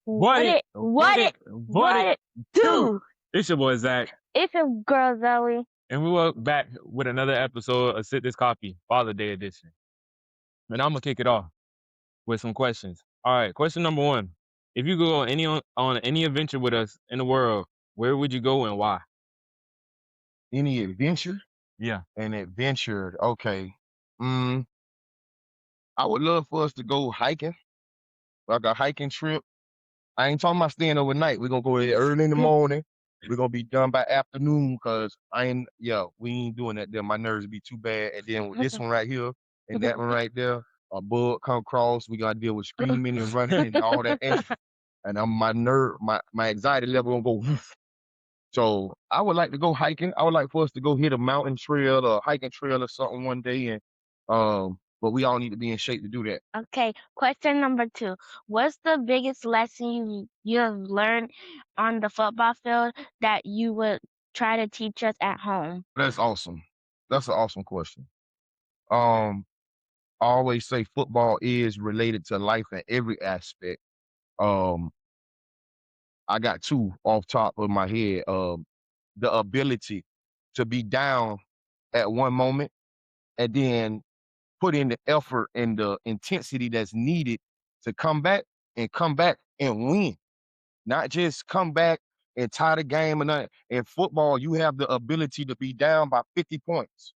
What it, what it, what it Two. do? It's your boy Zach, It's your girl Zoe. and we will back with another episode of Sit This Coffee, Father Day edition. And I'm gonna kick it off with some questions. All right, question number one: if you go on any adventure with us in the world, where would you go and why? Any adventure? Yeah. An adventure. Okay. Mm, I would love for us to go hiking, like a hiking trip. I ain't talking about staying overnight. We're gonna go there early in the morning. We're gonna be done by afternoon because we ain't doing that there. My nerves be too bad. And then with this one right here and that one right there, a bug come across, we gotta deal with screaming and running and all that extra. And my anxiety level gonna go woof. So I would like to go hiking. I would like for us to go hit a mountain trail or hiking trail or something one day, and but we all need to be in shape to do that. Okay, question number two. What's the biggest lesson you have learned on the football field that you would try to teach us at home? That's awesome. That's an awesome question. Um, I always say football is related to life in every aspect. Um, I got two off top of my head. The ability to be down at one moment and then put in the effort and the intensity that's needed to come back and win. Not just come back and tie the game or nothing. In football, you have the ability to be down by 50 points.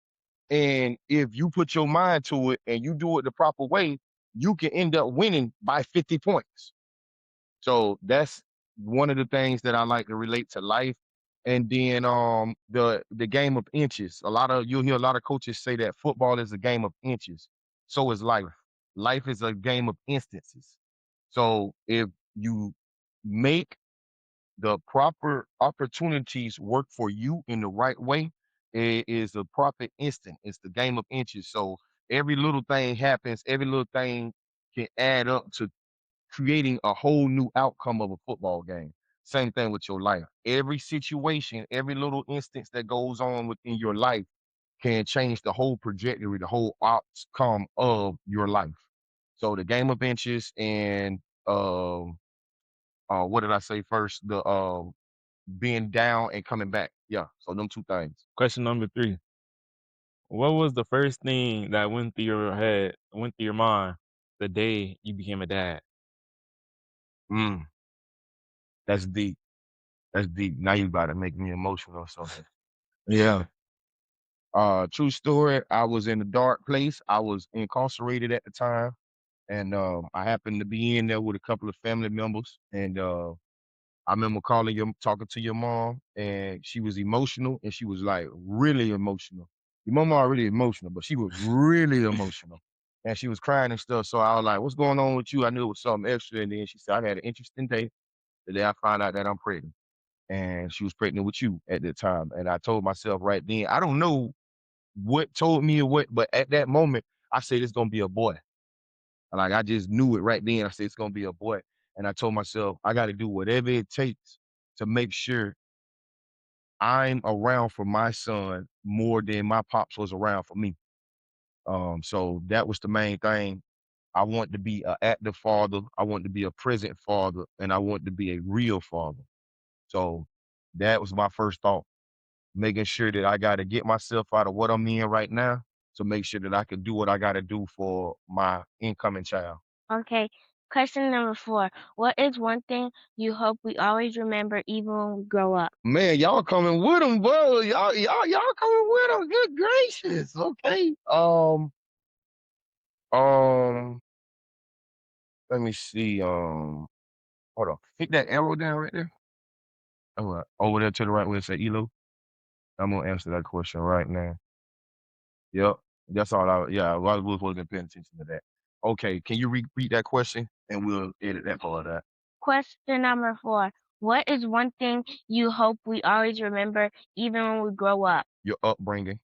And if you put your mind to it and you do it the proper way, you can end up winning by 50 points. So that's one of the things that I like to relate to life. And then the game of inches. You'll hear a lot of coaches say that football is a game of inches. So is life. Life is a game of instances. So if you make the proper opportunities work for you in the right way, it is a proper instant. It's the game of inches. So every little thing happens, every little thing can add up to creating a whole new outcome of a football game. Same thing with your life. Every situation, every little instance that goes on within your life can change the whole trajectory, the whole outcome of your life. So the game of inches and what did I say first? The being down and coming back. Yeah. So them two things. Question number three: what was the first thing that went through your mind, the day you became a dad? Mm, that's deep. That's deep. Now you about to make me emotional or something. Yeah. True story. I was in a dark place. I was incarcerated at the time, and I happened to be in there with a couple of family members. And I remember talking to your mom, and she was emotional, and she was like really emotional. Your mom already emotional, but she was really emotional, and she was crying and stuff. So I was like, "What's going on with you?" I knew it was something extra, and then she said, "I had an interesting day. The day I found out that I'm pregnant." And she was pregnant with you at the time. And I told myself right then, I don't know what told me or what, but at that moment, I said it's gonna be a boy. Like I just knew it right then. I said it's gonna be a boy. And I told myself I gotta do whatever it takes to make sure I'm around for my son more than my pops was around for me. So that was the main thing. I want to be an active father, I want to be a present father, and I want to be a real father. So that was my first thought. Making sure that I gotta get myself out of what I'm in right now to make sure that I can do what I gotta do for my incoming child. Okay, question number four. What is one thing you hope we always remember even when we grow up? Man, y'all coming with them, bro. Y'all coming with them. Good gracious. Okay. Um, let me see. Hold on. Hit that arrow down right there. Over there to the right where it say Elo. I'm gonna answer that question right now. Yep. That's all I wasn't paying attention to that. Okay, can you repeat that question and we'll edit that part of that. Question number four. What is one thing you hope we always remember even when we grow up? Your upbringing.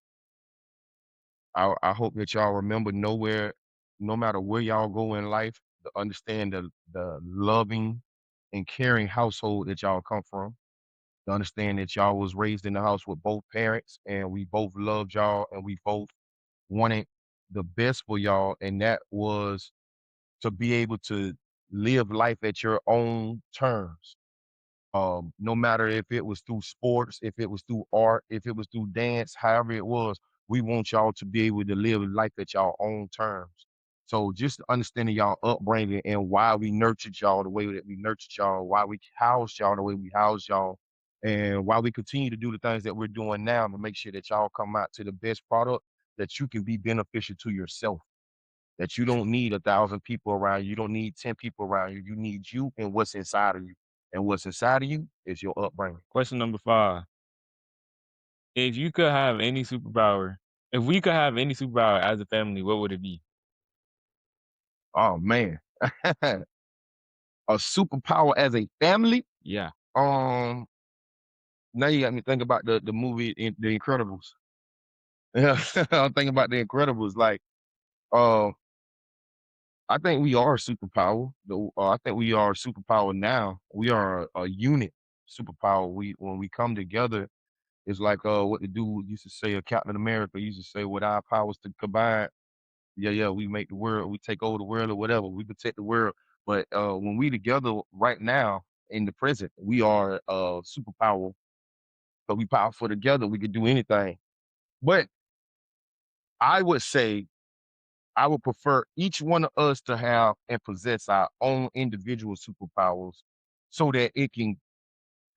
I hope that y'all remember no matter where y'all go in life, to understand the loving and caring household that y'all come from. To understand that y'all was raised in the house with both parents and we both loved y'all and we both wanted the best for y'all. And that was to be able to live life at your own terms. No matter if it was through sports, if it was through art, if it was through dance, however it was, we want y'all to be able to live life at y'all own terms. So just understanding y'all upbringing and why we nurtured y'all the way that we nurtured y'all, why we housed y'all the way we housed y'all, and why we continue to do the things that we're doing now to make sure that y'all come out to the best product that you can be beneficial to yourself. That you don't need 1,000 people around you. You don't need 10 people around you. You need you and what's inside of you. And what's inside of you is your upbringing. Question number 5. If you could have any superpower, if we could have any superpower as a family, what would it be? Oh man. A superpower as a family. Yeah. Um, Now you got me thinking about the movie The Incredibles. Yeah, I'm thinking about The Incredibles. Like, uh, I think we are a superpower. I think we are a superpower now. We are a unit superpower. We when we come together, it's like what the dude used to say, Captain America used to say, with our powers to combine, yeah, we make the world, we take over the world or whatever, we protect the world. But when we together right now in the present, we are a superpower. So we powerful together, we could do anything. But I would say I would prefer each one of us to have and possess our own individual superpowers so that it can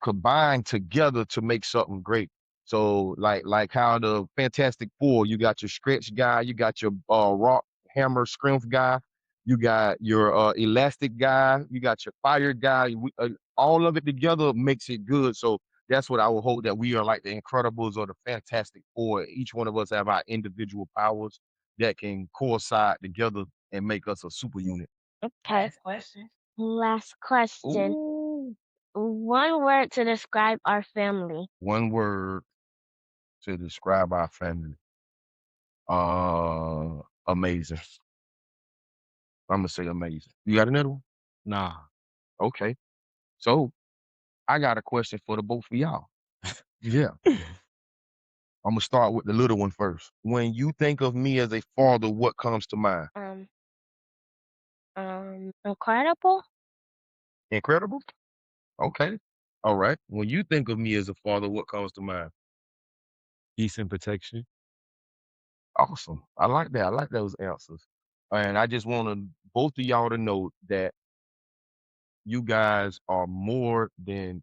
combine together to make something great. So like how the Fantastic Four, you got your stretch guy, you got your rock hammer strength guy, you got your elastic guy, you got your fire guy. All of it together makes it good. So that's what I would hope, that we are like the Incredibles or the Fantastic Four. Each one of us have our individual powers that can coincide together and make us a super unit. Okay. Last question. Ooh. One word to describe our family. One word to describe our family. Amazing. I'm gonna say amazing. You got another one? Nah. Okay. So I got a question for the both of y'all. Yeah. I'm gonna start with the little one first. When you think of me as a father, what comes to mind? Um, incredible. Incredible? Okay. All right. When you think of me as a father, what comes to mind? Peace and protection. Awesome. I like that. I like those answers. And I just want both of y'all to know that you guys are more than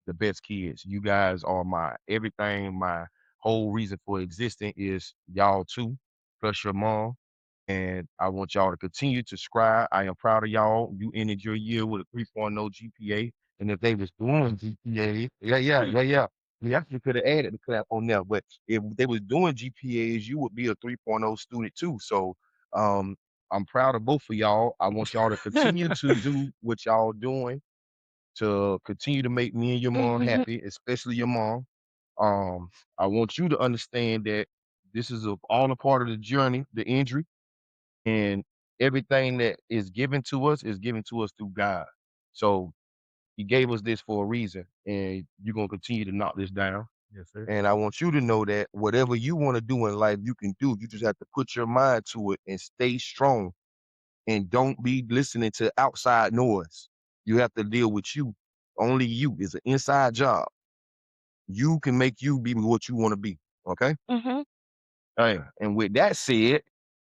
the best kids. You guys are my everything. My whole reason for existing is y'all too, plus your mom. And I want y'all to continue to subscribe. I am proud of y'all. You ended your year with a 3.0 GPA. And if they was doing GPA, yeah. We actually could have added the clap on there. But if they was doing GPAs, you would be a 3.0 student too. So um, I'm proud of both of y'all. I want y'all to continue to do what y'all doing, to continue to make me and your mom happy, especially your mom. Um, I want you to understand that this is all a part of the journey, the injury, and everything that is given to us is given to us through God. So He gave us this for a reason, and you're gonna continue to knock this down. Yes, sir. And I want you to know that whatever you want to do in life, you can do. You just have to put your mind to it and stay strong, and don't be listening to outside noise. You have to deal with you. Only you is an inside job. You can make you be what you want to be. Okay. Mhm. Hey, and with that said,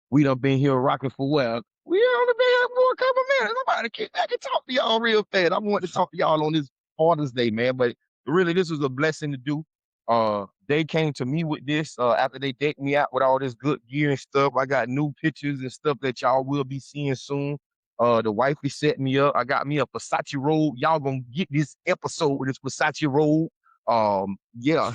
we done been here rocking for well. We only been here for a couple minutes. I can talk to y'all real fast. I want to talk to y'all on this Father's Day, man. But really, this was a blessing to do. They came to me with this after they decked me out with all this good gear and stuff. I got new pictures and stuff that y'all will be seeing soon. The wifey set me up. I got me a Versace robe. Y'all gonna get this episode with this Versace robe. Yeah.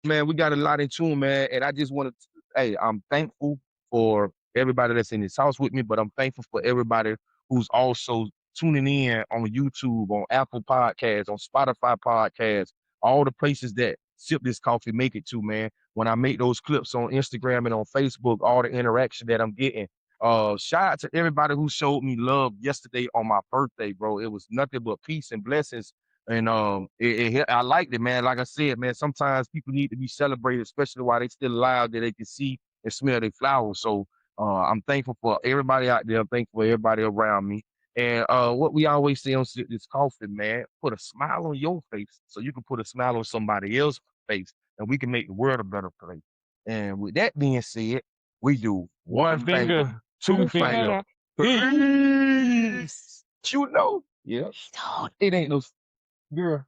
Man, we got a lot in tune, man. And I just want to, hey, I'm thankful for everybody that's in this house with me, but I'm thankful for everybody who's also tuning in on YouTube, on Apple Podcasts, on Spotify Podcasts, all the places that Sip This Coffee make it to, man. When I make those clips on Instagram and on Facebook, all the interaction that I'm getting. Shout out to everybody who showed me love yesterday on my birthday, bro. It was nothing but peace and blessings, and I liked it, man. Like I said, man, sometimes people need to be celebrated, especially while they still alive, that they can see and smell their flowers. So I'm thankful for everybody out there. I'm thankful for everybody around me. And what we always say on this coffee, man, put a smile on your face so you can put a smile on somebody else's face, and we can make the world a better place. And with that being said, we do One one finger, finger, two two Two finger. finger. finger. Peace. You know, yeah, it ain't no girl.